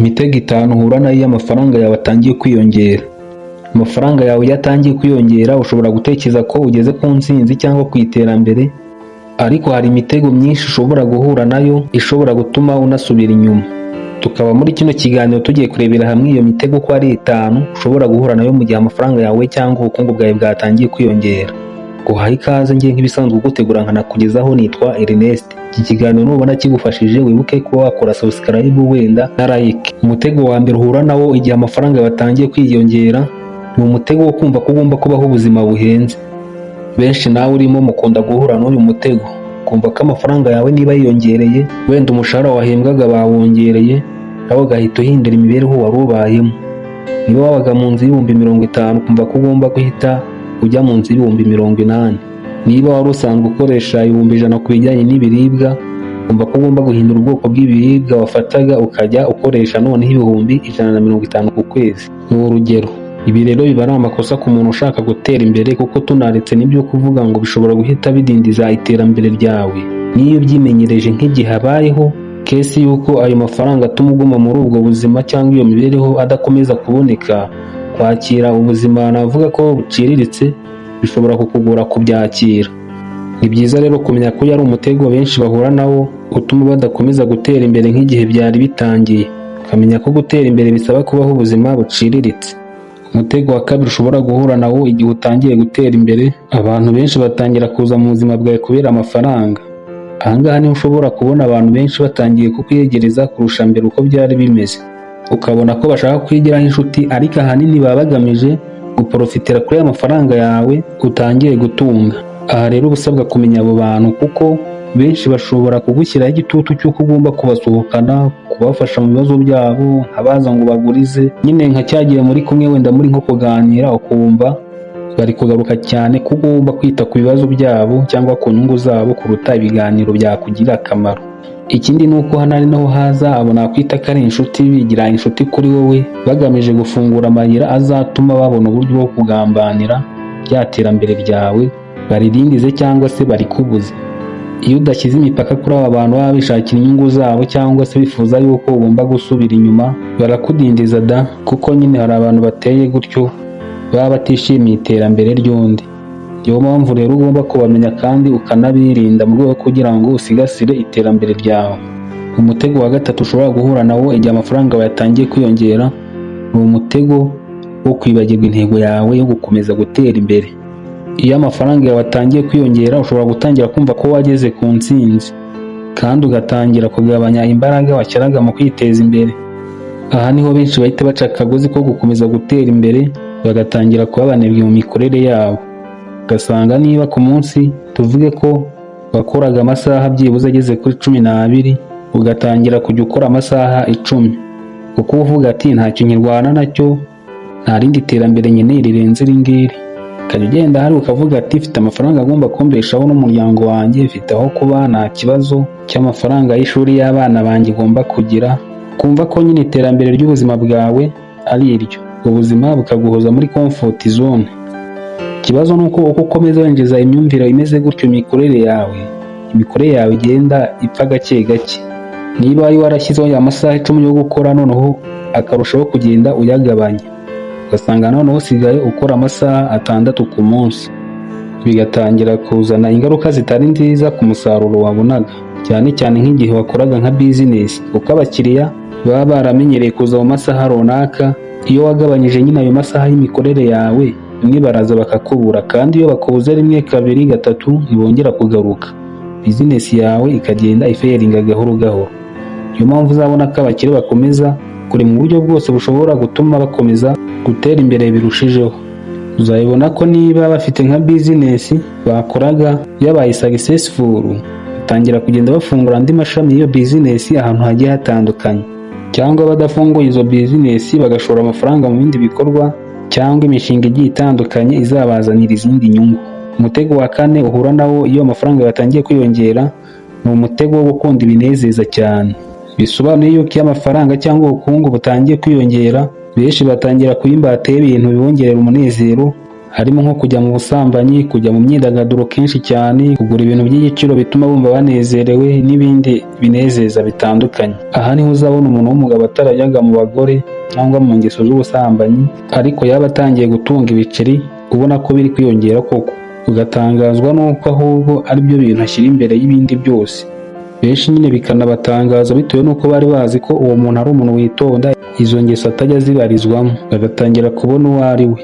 Imitego 5 uhura nayo iyo amafaranga yawe atangiye kwiyongera. Amafaranga yawe iyo atangiye kwiyongera ushobora gutekereza ko ugeze ku ntsinzi cyangwa ku iterambere, ariko hari imitego myinshi ushobora guhura nayo ishobora gutuma unasubira inyuma. Tukaba muri kino kiganiro tugiye kurebera hamwe iyo mitego uko ari 5 ushobora guhura nayo mu gihe amafaranga yawe cyangwa ubukungu bwawe bwatangiye kwiyongera. Guhaye ikaze ngiye nk'ibisanzwe gutegura nkanakugezaho, nitwa Ernest. Iki kiganiro nubona kigufashije wibuke kuba wakora subscribe wenda na like. Umutego wa mbere uhura nawo igihe amafaranga yawe atangiye kwiyongera ni umutego wo kumva ko ugomba kubaho ubuzima buhenze. Benshi nawe urimo mukunda guhura n'uyu mutego, kumva ko amafaranga yawe niba yiyongereye, wenda umushahara wahembwaga bawongereye, nawe ugahita uhindura imibereho wari ubayemo. Niba wabaga mu nzu y'ibihumbi 50 kumva ko ugomba guhita ujya mu nzu y'ibihumbi 80. Niba wari usanzwe ukoresha 100 ku bijyanye n'ibiribwa, kumva ko ugomba guhindura ubwoko bw'ibiribwa wafataga ukajya ukoresha noneho ibihumbi 150 ku kwezi. Ni urugero. Ibi rero biba ari amakosa ku muntu ushaka gutera imbere, kuko tunaretse n'ibyo kuvuga ngo bishobora guhita bidindiza iterambere ryawe. Niyo byimenyereje nk'igihe habayeho kesi y'uko ayo mafaranga atuma uguma muri ubwo buzima cyangwa iyo mibereho adakomeza kuboneka, kwakira ubuzima navuga ko buciriritse bishobora kukugora kubyakira. Ni byiza rero kumenya ko yari umutego benshi bahura nawo utuma badakomeza gutera imbere nk'igihe byari bitangiye. Ukamenya ko gutera imbere bisaba kubaho ubuzima buciriritse. Umutego wa kabiri ushobora guhura nawo igihe utangiye gutera imbere, abantu benshi batangira kuza mu buzima bwawe kubera amafaranga. Ahangaha niho ushobora kubona abantu benshi batangiye kukwiyegereza kurusha mbere uko byari bimeze. Ukabona ko bashaka kwigiraho inshuti, ariko ahanini baba bagamije guprofitira kuri aya mafaranga yawe utangiye gutunga. Aha rero uba usabwa kumenya abo bantu, kuko benshi bashobora kugushyiraho igitutu cy'uko ugomba kubasohokana, kubafasha mu bibazo byabo, abaza ngo bagurize, nyine nka cyagiye muri kumwe wenda muri nko kuganira ukumva bari kugaruka cyane ko ugomba kwita ku bibazo byabo cyangwa ku nyungu zabo kuruta ibiganiro byakugirira akamaro. Ikindi ni uko hano ari naho haza abo nakwita ko ari inshuti, bigira inshuti kuri wowe bagamije gufungura amayira azatuma babona uburyo bwo kugambanira rya terambere ryawe, baririndize cyangwa se barikubuze. Iyo udashyize imipaka kuri aba bantu baba bishakira inyungu zabo cyangwa se bifuza yuko ugomba gusubira inyuma, barakudindiza da, kuko nyine hari abantu bateye gutyo baba batishimiye iterambere ry'undi. Niyo mpamvu rero ugomba kubamenya kandi ukanabirinda mu rwego kugira ngo usigasire iterambere ryawe. Umutego wa gatatu ushobora guhura nawo igihe amafaranga yawe yatangiye kwiyongera ni umutego wo kwibagirwa intego yawe yo gukomeza gutera imbere. Iyo amafaranga yawe atangiye kwiyongera ushobora gutangira kumva ko wageze ku ntsinzi, kandi ugatangira kugabanya imbaraga washyiraga mu kwiteza imbere. Aha niho benshi bahita baca akagozi ko gukomeza gutera imbere, bagatangira kuba abanebwe mu mikorere yabo. Ugasanga niba ku munsi tuvuge ko wakoraga amasaha byibuze ageze kuri 12, ugatangira kujya ukora amasaha 10, kuko uvuga ati ntacyo nyirwana nacyo, nta rindi terambere nkeneye rirenze iri ngiri. Ukajya ugenda hari ukavuga ati mfite amafaranga agomba kumbeshaho n'umuryango wanjye, mfite aho kuba, nta kibazo cy'amafaranga y'ishuri y'abana banjye igomba kugira. Kumva ko nyine iterambere ry'ubuzima bwawe ari iryo, ubuzima bukaguhoza muri comfort zone. Ikibazo ni uko ukomeza winjiza imyumvire imeze gutyo imikorere yawe igenda ipfa gake gake. Niba wari warashyizeho ya masaha 10 yo gukora, noneho akarushaho kugenda uyagabanya, ugasanga noneho usigaye ukora amasaha 6 ku munsi, bigatangira kuzana ingaruka zitari nziza ku musaruro wabonaga, cyane cyane nk'igihe wakoraga nka business, kuko abakiriya baba baramenyereye kuza mu masaha runaka. Iyo wagabanyije nyine ayo masaha y'imikorere yawe, bamwe baraza bakakubura, kandi iyo bakubuze rimwe, kabiri, gatatu ntibongera kugaruka. Business yawe ikagenda iferinga gahoro gahoro. Niyo mpamvu uzabona ko abakire bakomeza kuri mu buryo bwose bushobora gutuma bakomeza gutera imbere birushijeho. Uzabibona ko niba bafite nka business bakoraga yabaye successful, batangira kugenda bafungura andi mashami y'iyo business ahantu hagiye hatandukanye, cyangwa badafunguye izo business bagashora amafaranga mu bindi bikorwa cyangwa imishinga igiye itandukanye izabazanira izindi nyungu. Umutego wa 4 uhura nawo iyo amafaranga yatangiye kwiyongera ni umutego wo gukunda ibinezeza cyane. Bisobanuye yuko iyo amafaranga cyangwa ubukungu butangiye kwiyongera, benshi batangira kuyimbata ibintu bibongerera umunezero, harimo nko kujya mu busambanyi, kujya mu myidagaduro kenshi cyane, kugura ibintu by'igiciro bituma bumva banezerewe n'ibindi binezeza bitandukanye. Aha niho uzabona umuntu w'umugabo atarajyaga mu bagore cyangwa mu ngeso z'ubusambanyi, ariko yaba atangiye gutunga ibiceri ubona ko biri kwiyongera koko, ugatangazwa n'uko ahubwo ari byo bintu ashyira imbere y'ibindi byose. Benshi nyine bikanabatangaza bitewe n'uko bari bazi ko uwo muntu ari umuntu witonda, izo ngeso atajya zibarizwamo, bagatangira kubona uwo ari we.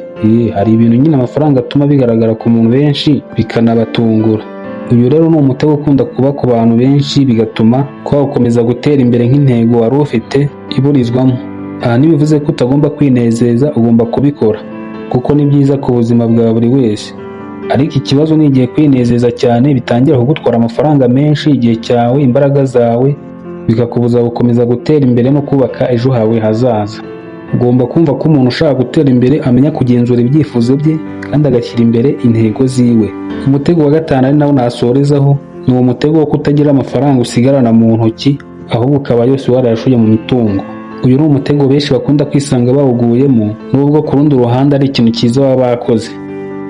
Hari ibintu nyine amafaranga atuma bigaragara ku muntu benshi bikanabatungura. Uyu rero ni umutego ukunda kuba ku bantu benshi, bigatuma wakomeza gutera imbere nk'intego wari ufite iburizwamo. Aha ntibivuze ko utagomba kwinezeza, ugomba kubikora kuko ni byiza ku buzima bwa buri wese, ariko ikibazo ni igihe kwinezeza cyane bitangira kugutwara amafaranga menshi, igihe cyawe, imbaraga zawe, bikakubuza gukomeza gutera imbere no kubaka ejo hawe hazaza. Ugomba kumva ko umuntu ushaka gutera imbere amenya kugenzura ibyifuzo bye kandi agashyira imbere intego ziwe. Umutego wa gatanu ari nawo nasorezaho ni uwo mutego wo kutagira amafaranga usigarana mu ntoki, ahubwo ukaba yose warayashoye mu mitungo. Uyu ni umutego benshi bakunda kwisanga bawuguyemo, nubwo ku rundi ruhande ari ikintu cyiza baba bakoze.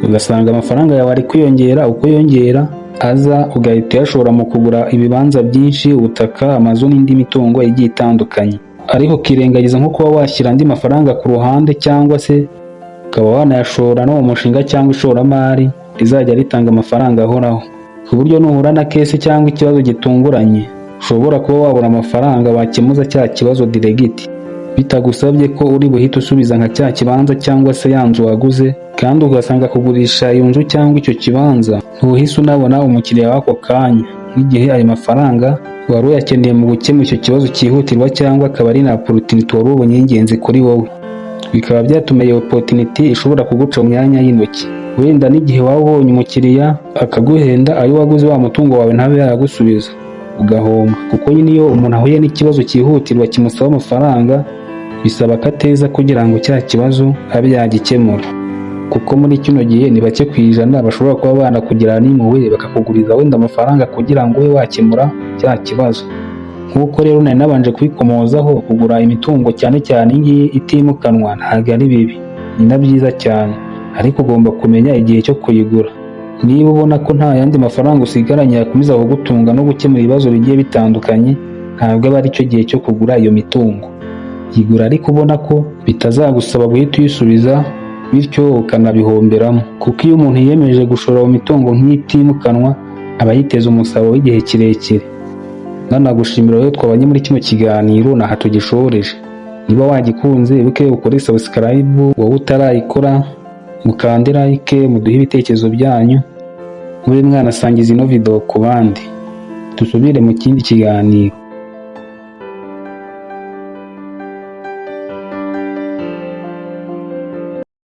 Ugasanga amafaranga yawe ari kwiyongera, uko yongera aza ugahita uyashora mu kugura ibibanza byinshi, ubutaka, amazu n'indi mitungo igiye itandukanye, ariko ukirengagiza nko kuba washyira andi mafaranga ku ruhande, cyangwa se ukaba wanayashora no mu mushinga cyangwa ishoramari rizajya ritanga amafaranga ahoraho, ku buryo nuhura na kese cyangwa ikibazo gitunguranye ushobora kuba wabona amafaranga wakemuza cya kibazo diregiti, bitagusabye ko uri buhite usubiza nka cya kibanza cyangwa se ya nzu waguze, kandi ugasanga kugurisha iyo nzu cyangwa icyo kibanza ntuhise unabona umukiriya w'ako kanya, nk'igihe ayo mafaranga wari uyakeneye mu gukemura icyo kibazo cyihutirwa, cyangwa akaba ari na opportunity wari ubonye y'ingenzi kuri wowe, bikaba byatuma iyo opportunity ishobora kuguca mu myanya y'intoki. Wenda n'igihe waba ubonye umukiriya akaguhenda ayo waguze wa mutungo wawe ntabe yagusubiza, ugahomba, kuko nyine iyo umuntu ahuye n'ikibazo cyihutirwa kimusaba amafaranga bisaba ko ateza kugira ngo cya kibazo abe yagikemura, kuko muri kino gihe ni bake ku ijana bashobora kuba banakugirana n'impuhwe bakakuguriza wenda amafaranga kugira ngo ube wakemura cya kibazo. Nk'uko rero nari nabanje kubikomozaho, kugura imitungo cyane cyane iyi itimukanwa ntabwo ari bibi, ni na byiza cyane, ariko ugomba kumenya igihe cyo kuyigura. Niba ubona ko nta yandi mafaranga usigaranye yakomeza kugutunga no gukemura ibibazo bigiye bitandukanye, ntabwo aba ari cyo gihe cyo kugura iyo mitungo. Yigura ariko ubona ko bitazagusaba guhita uyisubiza, bityo ukanabihomberamo, kuko iyo umuntu yiyemeje gushora mu mitungo nk'itimukanwa aba yiteza umusaruro w'igihe kirekire. Nanagushimira rero twabanye muri kino kiganiro, naha tugishoreje. Niba wagikunze wibuke ukore subscribe, wowe utarayikora mukande like, muduhe ibitekerezo byanyu, mube mwanasangiza ino video ku bandi. Dusubire mu kindi kiganiro.